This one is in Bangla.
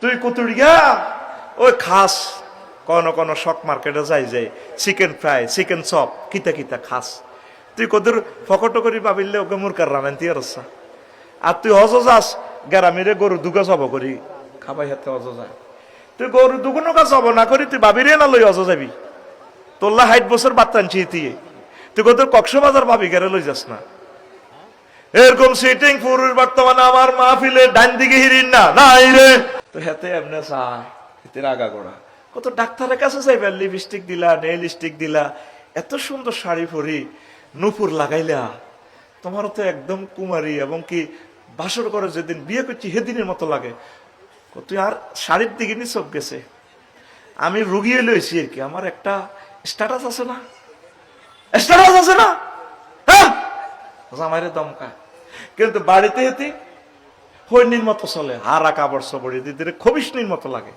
তুই কুতুড়িয়া ওই খাস কোন কোন শক মার্কেটে যাই চিকেন ফ্রাই চিকেন চপ কিতা কিতা খাস তুই কদর ফকটো করি পাবিলে ওকে মুরকার রামেন তুই আর তুই হজ যাস গ্রামের গরু দুগা জব করি খাবাই হাতে হজ যায় তুই গরু দুগুনো কাজ জব না করি তুই ভাবিরে না লই হজ যাবি তোল্লা ৬০ বছর বাচ্চা আনছি তুই কদর কক্সবাজার ভাবি গেরে লই যাস না এরকম সিটিং পুরুষ বর্তমানে আমার মাহফিলে ডান দিকে হিরিন না নাই রে তো হেতে এমনে চায় হেতে রাগা গোড়া কত ডাক্তারের কাছে যাইবে লিপস্টিক দিলা নেল স্টিক দিলা এত সুন্দর শাড়ি পরি নুপুর লাগাইলা তোমারও তো একদম কুমারী এবং কি বাসর করে যেদিন বিয়ে করছি সেদিনের মতো লাগে তুই আর শাড়ির দিকে নি চোখ গেছে আমি রুগী লইছি আর কি আমার একটা স্ট্যাটাস আছে না স্ট্যাটাস আছে না হ্যাঁ জামাইরে দমকা কিন্তু বাড়িতে হেতে হইনির মতো চলে হারা কাপড় সবড়ি দিদিরে খবিসনির মতো লাগে।